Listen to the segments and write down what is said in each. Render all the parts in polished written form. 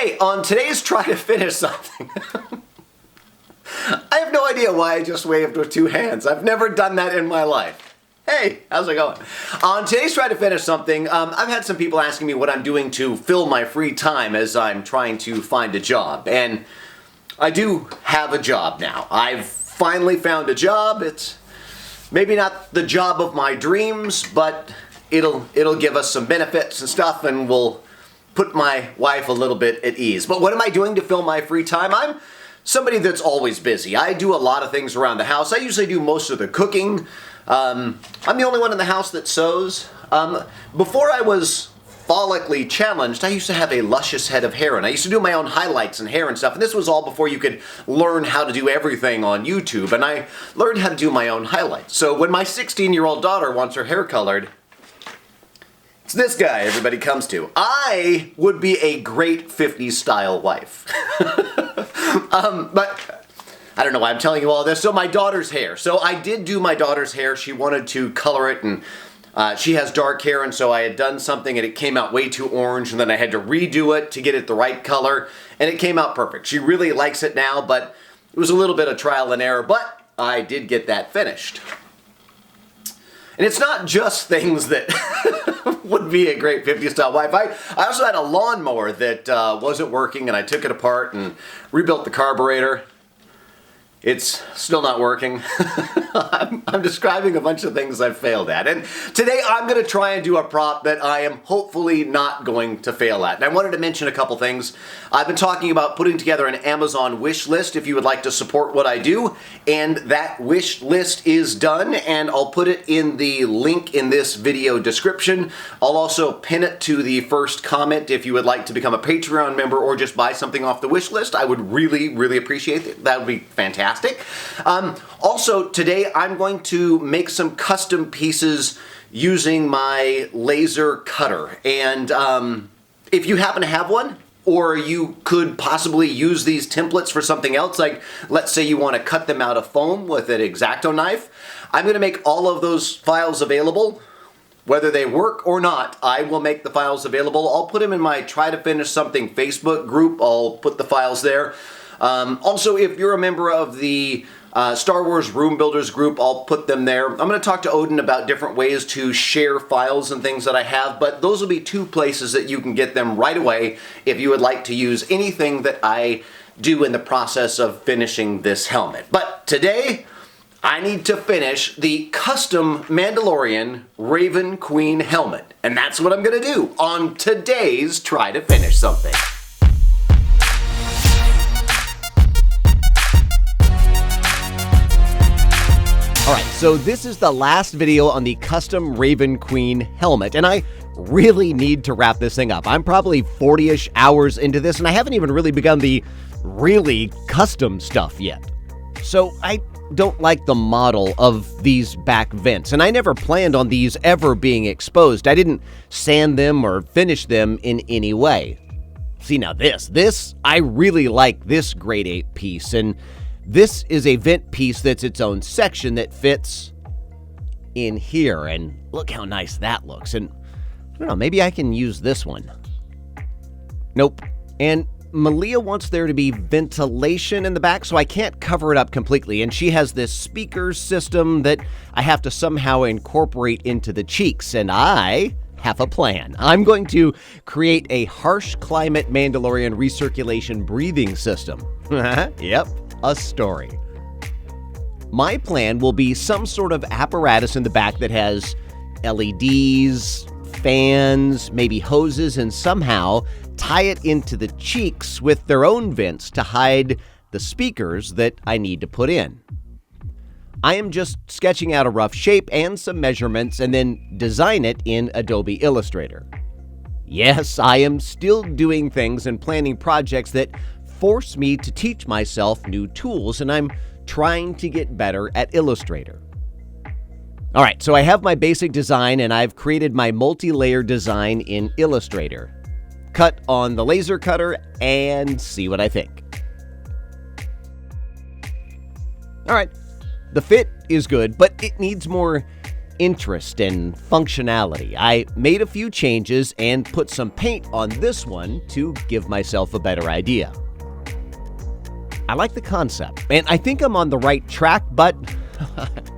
Hey, on today's Try to Finish Something, I have no idea why I just waved with two hands. I've never done that in my life. Hey, how's it going? On today's Try to Finish Something, I've had some people asking me what I'm doing to fill my free time as I'm trying to find a job. And I do have a job now. I've finally found a job. It's maybe not the job of my dreams, but it'll give us some benefits and stuff, and will put my wife a little bit at ease. But what am I doing to fill my free time? I'm somebody that's always busy. I do a lot of things around the house. I usually do most of the cooking. I'm the only one in the house that sews. Before I was follically challenged, I used to have a luscious head of hair, and I used to do my own highlights and hair and stuff, and this was all before you could learn how to do everything on YouTube, and I learned how to do my own highlights. So when my 16-year-old daughter wants her hair colored, it's this guy everybody comes to. I would be a great 50s style wife. But I don't know why I'm telling you all this. So my daughter's hair. So I did do my daughter's hair. She wanted to color it, and she has dark hair, and so I had done something and it came out way too orange, and then I had to redo it to get it the right color, and it came out perfect. She really likes it now, but it was a little bit of trial and error, but I did get that finished. And it's not just things that would be a great 50s style wife. I also had a lawnmower that wasn't working, and I took it apart and rebuilt the carburetor. It's still not working. I'm describing a bunch of things I've failed at. And today I'm going to try and do a prop that I am hopefully not going to fail at. And I wanted to mention a couple things. I've been talking about putting together an Amazon wish list if you would like to support what I do. And that wish list is done, and I'll put it in the link in this video description. I'll also pin it to the first comment if you would like to become a Patreon member or just buy something off the wish list. I would really, really appreciate it. That would be fantastic. Also, today I'm going to make some custom pieces using my laser cutter. And if you happen to have one, or you could possibly use these templates for something else, like let's say you want to cut them out of foam with an X-Acto knife, I'm going to make all of those files available. Whether they work or not, I will make the files available. I'll put them in my Try to Finish Something Facebook group. I'll put the files there. Also, if you're a member of the Star Wars Room Builders group, I'll put them there. I'm going to talk to Odin about different ways to share files and things that I have, but those will be two places that you can get them right away if you would like to use anything that I do in the process of finishing this helmet. But today, I need to finish the custom Mandalorian Raven Queen helmet, and that's what I'm going to do on today's Try to Finish Something. Alright, so this is the last video on the custom Raven Queen helmet, and I really need to wrap this thing up. I'm probably 40-ish hours into this, and I haven't even really begun the really custom stuff yet. So I don't like the model of these back vents, and I never planned on these ever being exposed. I didn't sand them or finish them in any way. See, now this, I really like this grade 8 piece, and this is a vent piece that's its own section that fits in here, and look how nice that looks. And I don't know, maybe I can use this one. Nope. And Malia wants there to be ventilation in the back, so I can't cover it up completely, and she has this speaker system that I have to somehow incorporate into the cheeks, and I have a plan. I'm going to create a harsh climate Mandalorian recirculation breathing system. Yep. A story. My plan will be some sort of apparatus in the back that has LEDs, fans, maybe hoses, and somehow tie it into the cheeks with their own vents to hide the speakers that I need to put in. I am just sketching out a rough shape and some measurements and then design it in Adobe Illustrator. Yes, I am still doing things and planning projects that force me to teach myself new tools, and I'm trying to get better at Illustrator. All right, so I have my basic design, and I've created my multi-layer design in Illustrator. Cut on the laser cutter and see what I think. All right, the fit is good, but it needs more interest and functionality. I made a few changes and put some paint on this one to give myself a better idea. I like the concept, and I think I'm on the right track, but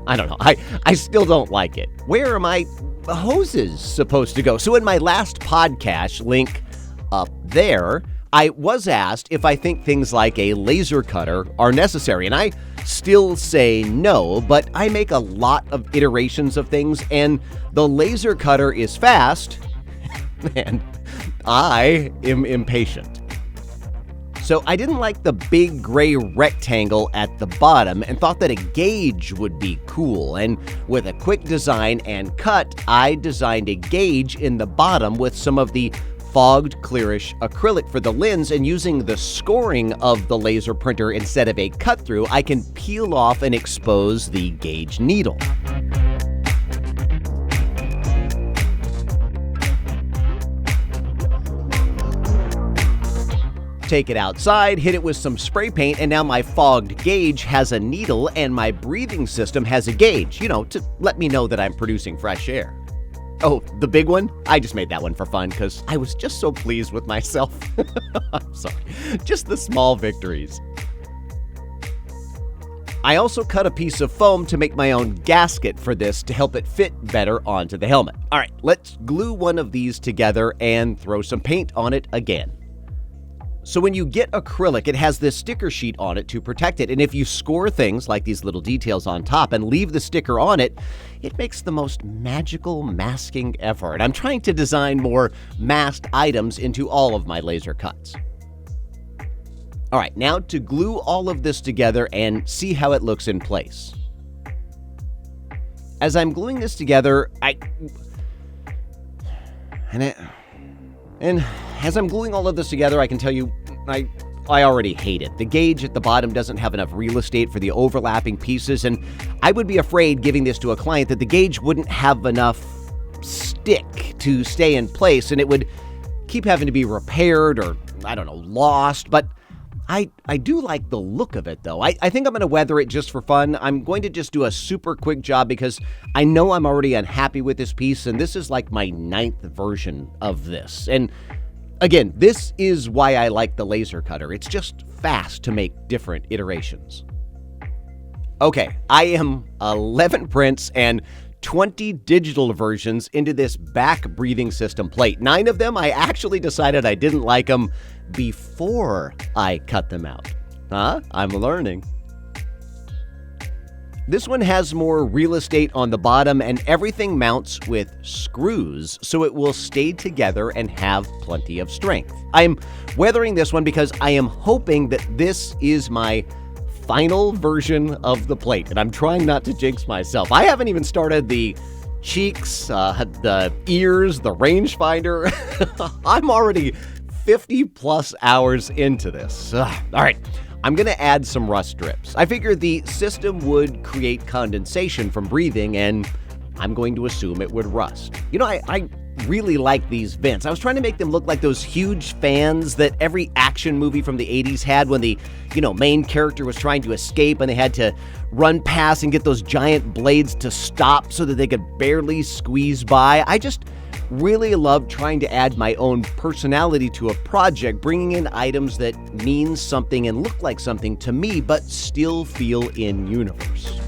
I don't know. I still don't like it. Where are my hoses supposed to go? So in my last podcast, link up there, I was asked if I think things like a laser cutter are necessary, and I still say no, but I make a lot of iterations of things, and the laser cutter is fast, and I am impatient. So I didn't like the big gray rectangle at the bottom and thought that a gauge would be cool. And with a quick design and cut, I designed a gauge in the bottom with some of the fogged clearish acrylic for the lens, and using the scoring of the laser printer instead of a cut through, I can peel off and expose the gauge needle. Take it outside, hit it with some spray paint, and now my fogged gauge has a needle and my breathing system has a gauge, to let me know that I'm producing fresh air. Oh, the big one? I just made that one for fun because I was just so pleased with myself. I'm sorry. Just the small victories. I also cut a piece of foam to make my own gasket for this to help it fit better onto the helmet. All right, let's glue one of these together and throw some paint on it again. So when you get acrylic, it has this sticker sheet on it to protect it, and if you score things like these little details on top and leave the sticker on it, it makes the most magical masking ever. And I'm trying to design more masked items into all of my laser cuts. All right, now to glue all of this together and see how it looks in place. As I'm gluing this together, And as I'm gluing all of this together, I can tell you, I already hate it. The gauge at the bottom doesn't have enough real estate for the overlapping pieces, and I would be afraid giving this to a client that the gauge wouldn't have enough stick to stay in place, and it would keep having to be repaired or, lost, but I do like the look of it, though. I think I'm going to weather it just for fun. I'm going to just do a super quick job because I know I'm already unhappy with this piece, and this is like my 9th version of this. And again, this is why I like the laser cutter. It's just fast to make different iterations. Okay, I am 11 prints and 20 digital versions into this back breathing system plate. 9 of them, I actually decided I didn't like them before I cut them out. I'm learning. This one has more real estate on the bottom, and everything mounts with screws, so it will stay together and have plenty of strength. I'm weathering this one because I am hoping that this is my final version of the plate, and I'm trying not to jinx myself. I haven't even started the cheeks, the ears, the rangefinder. I'm already 50 plus hours into this. All right, I'm going to add some rust strips. I figure the system would create condensation from breathing, and I'm going to assume it would rust. I really like these vents. I was trying to make them look like those huge fans that every action movie from the 80s had when the, main character was trying to escape and they had to run past and get those giant blades to stop so that they could barely squeeze by. I just really love trying to add my own personality to a project, bringing in items that mean something and look like something to me, but still feel in universe.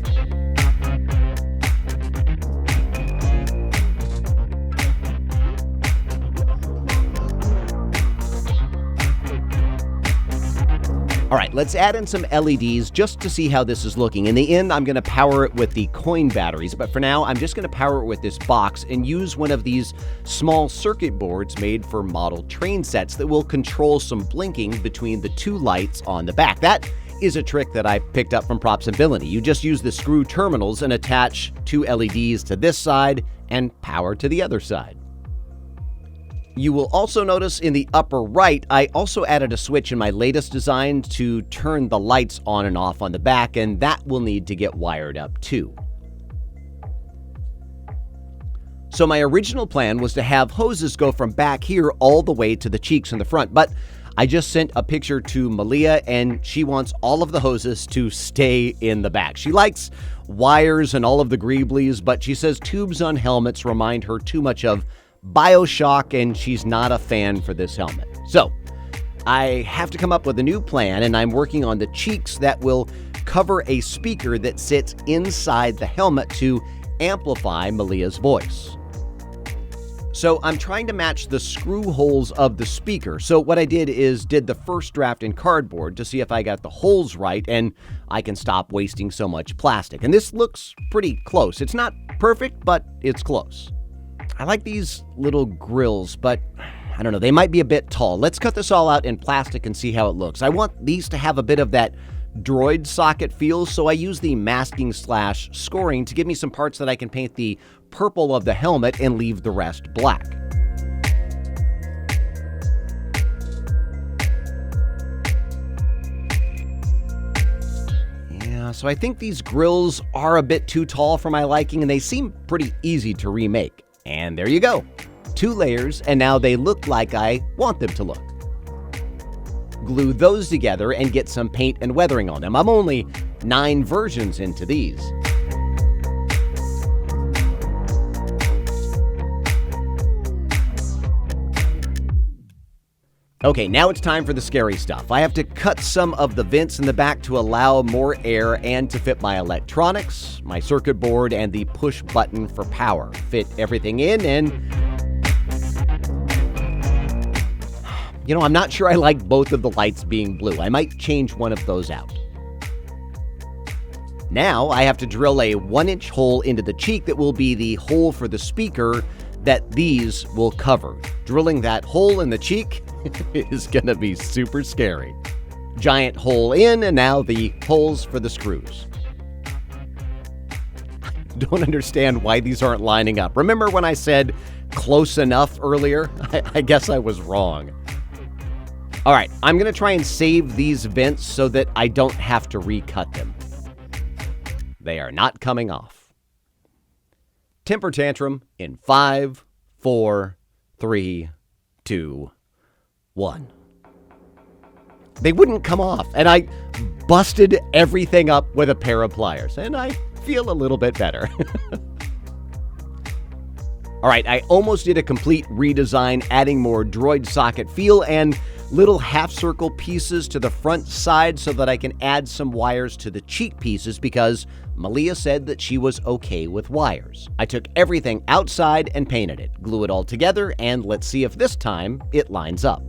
All right, let's add in some LEDs just to see how this is looking. In the end, I'm going to power it with the coin batteries, but for now, I'm just going to power it with this box and use one of these small circuit boards made for model train sets that will control some blinking between the 2 lights on the back. That is a trick that I picked up from Props Ability. You just use the screw terminals and attach 2 LEDs to this side and power to the other side. You will also notice in the upper right, I also added a switch in my latest design to turn the lights on and off on the back, and that will need to get wired up too. So my original plan was to have hoses go from back here all the way to the cheeks in the front, but I just sent a picture to Malia, and she wants all of the hoses to stay in the back. She likes wires and all of the greeblies, but she says tubes on helmets remind her too much of BioShock, and she's not a fan for this helmet. So I have to come up with a new plan, and I'm working on the cheeks that will cover a speaker that sits inside the helmet to amplify Malia's voice. So I'm trying to match the screw holes of the speaker. So what I did is did the first draft in cardboard to see if I got the holes right and I can stop wasting so much plastic. And this looks pretty close. It's not perfect, but it's close. I like these little grills, but I don't know, they might be a bit tall. Let's cut this all out in plastic and see how it looks. I want these to have a bit of that droid socket feel, so I use the masking / scoring to give me some parts that I can paint the purple of the helmet and leave the rest black. Yeah, so I think these grills are a bit too tall for my liking, and they seem pretty easy to remake. And there you go. 2 layers, and now they look like I want them to look. Glue those together and get some paint and weathering on them. I'm only 9 versions into these. Okay, now it's time for the scary stuff. I have to cut some of the vents in the back to allow more air and to fit my electronics, my circuit board, and the push button for power. Fit everything in, and I'm not sure I like both of the lights being blue. I might change one of those out. Now I have to drill a 1-inch hole into the cheek that will be the hole for the speaker that these will cover. Drilling that hole in the cheek is gonna be super scary. Giant hole in, and now the holes for the screws. Don't understand why these aren't lining up. Remember when I said close enough earlier? I guess I was wrong. All right, I'm going to try and save these vents so that I don't have to recut them. They are not coming off. Temper tantrum in 5, 4, 3, 2, 1. They wouldn't come off, and I busted everything up with a pair of pliers, and I feel a little bit better. All right, I almost did a complete redesign, adding more droid socket feel and little half-circle pieces to the front side so that I can add some wires to the cheek pieces because Malia said that she was okay with wires. I took everything outside and painted it, glue it all together, and let's see if this time it lines up.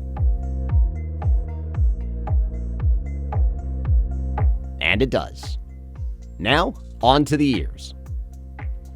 And it does. Now, on to the ears.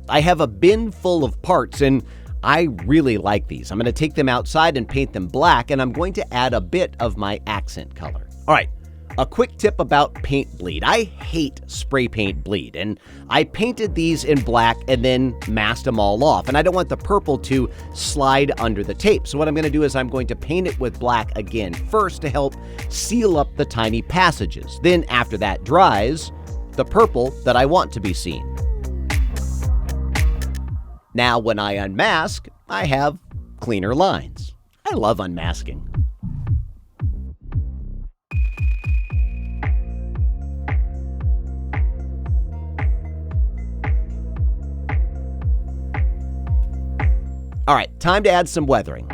I have a bin full of parts, and I really like these. I'm going to take them outside and paint them black, and I'm going to add a bit of my accent color. All right, a quick tip about paint bleed. I hate spray paint bleed, and I painted these in black and then masked them all off, and I don't want the purple to slide under the tape. So what I'm going to do is I'm going to paint it with black again first to help seal up the tiny passages. Then after that dries, the purple that I want to be seen. Now, when I unmask, I have cleaner lines. I love unmasking. All right, time to add some weathering.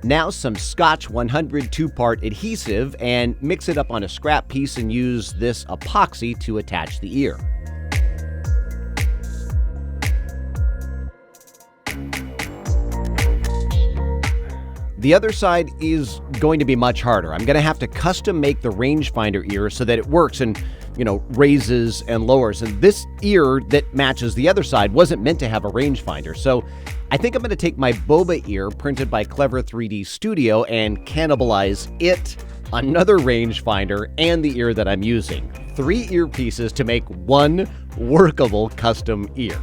Now some Scotch 100 2-part adhesive and mix it up on a scrap piece and use this epoxy to attach the ear. The other side is going to be much harder. I'm going to have to custom make the rangefinder ear so that it works and, raises and lowers. And this ear that matches the other side wasn't meant to have a rangefinder. So I think I'm going to take my boba ear printed by Clever 3D Studio and cannibalize it, another rangefinder, and the ear that I'm using. 3 earpieces to make one workable custom ear.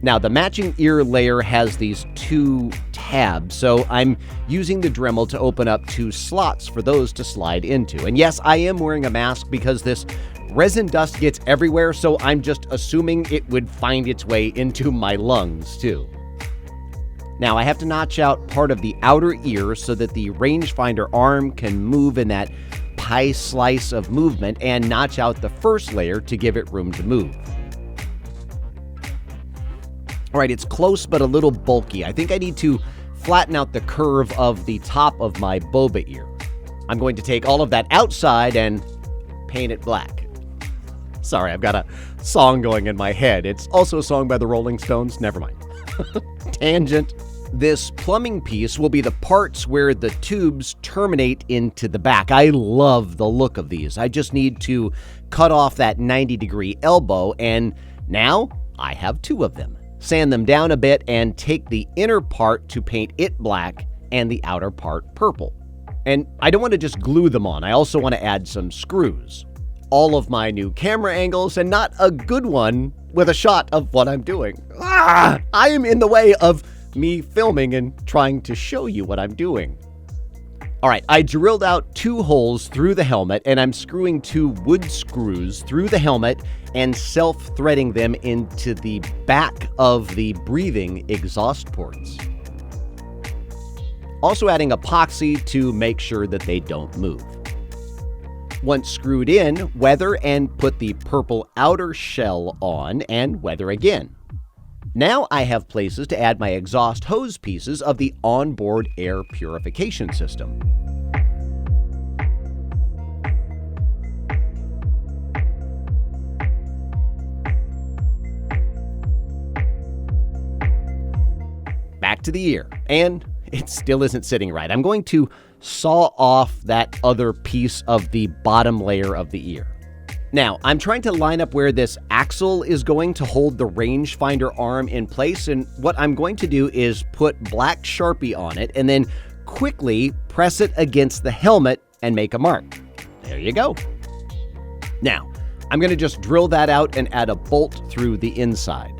Now, the matching ear layer has these 2 tab, so I'm using the Dremel to open up 2 slots for those to slide into. And yes, I am wearing a mask because this resin dust gets everywhere, so I'm just assuming it would find its way into my lungs too. Now I have to notch out part of the outer ear so that the rangefinder arm can move in that pie slice of movement, and notch out the first layer to give it room to move. All right, it's close but a little bulky. I think I need to flatten out the curve of the top of my boba ear. I'm going to take all of that outside and paint it black. Sorry, I've got a song going in my head. It's also a song by the Rolling Stones. Never mind. Tangent. This plumbing piece will be the parts where the tubes terminate into the back. I love the look of these. I just need to cut off that 90-degree elbow, and now I have 2 of them. Sand them down a bit and take the inner part to paint it black and the outer part purple. And I don't want to just glue them on. I also want to add some screws. All of my new camera angles, and not a good one with a shot of what I'm doing. I am in the way of me filming and trying to show you what I'm doing. All right, I drilled out 2 holes through the helmet, and I'm screwing 2 wood screws through the helmet and self-threading them into the back of the breathing exhaust ports. Also adding epoxy to make sure that they don't move. Once screwed in, weather and put the purple outer shell on and weather again. Now I have places to add my exhaust hose pieces of the onboard air purification system. Back to the ear, and it still isn't sitting right. I'm going to saw off that other piece of the bottom layer of the ear. Now, I'm trying to line up where this axle is going to hold the rangefinder arm in place, and what I'm going to do is put black Sharpie on it and then quickly press it against the helmet and make a mark. There you go. Now, I'm going to just drill that out and add a bolt through the inside.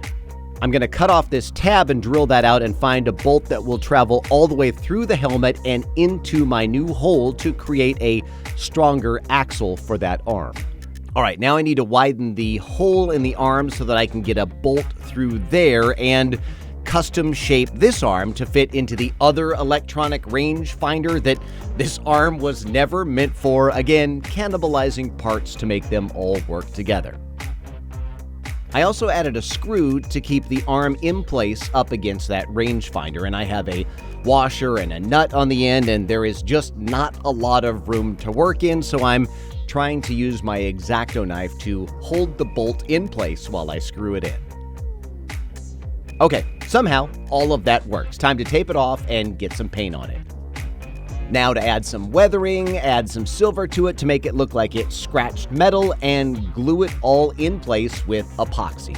I'm going to cut off this tab and drill that out and find a bolt that will travel all the way through the helmet and into my new hole to create a stronger axle for that arm. All right, now I need to widen the hole in the arm so that I can get a bolt through there and custom shape this arm to fit into the other electronic rangefinder that this arm was never meant for, again, cannibalizing parts to make them all work together. I also added a screw to keep the arm in place up against that rangefinder, and I have a washer and a nut on the end, and there is just not a lot of room to work in, so I'm trying to use my X-Acto knife to hold the bolt in place while I screw it in. Okay, somehow all of that works. Time to tape it off and get some paint on it. Now to add some weathering, add some silver to it to make it look like it's scratched metal, and glue it all in place with epoxy.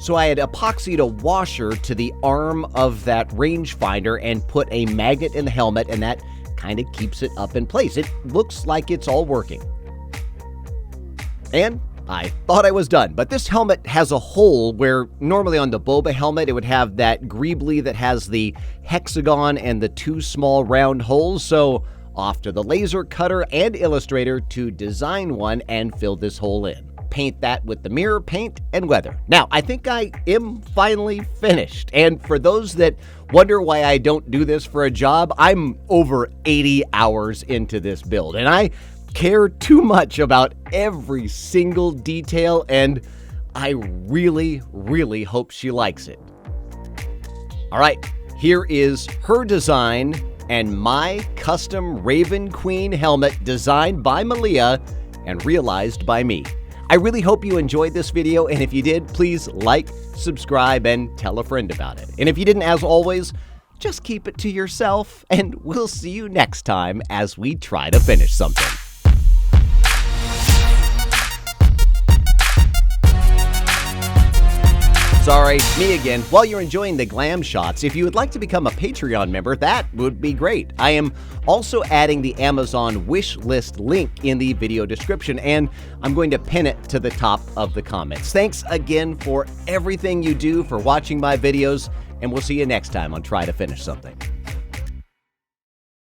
So I had epoxied a washer to the arm of that rangefinder and put a magnet in the helmet, and that kind of keeps it up in place. It looks like it's all working. And I thought I was done, but this helmet has a hole where normally on the Boba helmet it would have that greebly that has the hexagon and the 2 small round holes, so off to the laser cutter and Illustrator to design one and fill this hole in. Paint that with the mirror paint and weather. Now, I think I am finally finished, and for those that wonder why I don't do this for a job, I'm over 80 hours into this build, and I care too much about every single detail, and I really, really hope she likes it. All right, here is her design and my custom Raven Queen helmet designed by Malia and realized by me. I really hope you enjoyed this video, and if you did, please like, subscribe, and tell a friend about it. And if you didn't, as always, just keep it to yourself, and we'll see you next time as we try to finish something. Sorry, me again. While you're enjoying the glam shots, if you would like to become a Patreon member, that would be great. I am also adding the Amazon wish list link in the video description, and I'm going to pin it to the top of the comments. Thanks again for everything you do, for watching my videos, and we'll see you next time on Try to Finish Something.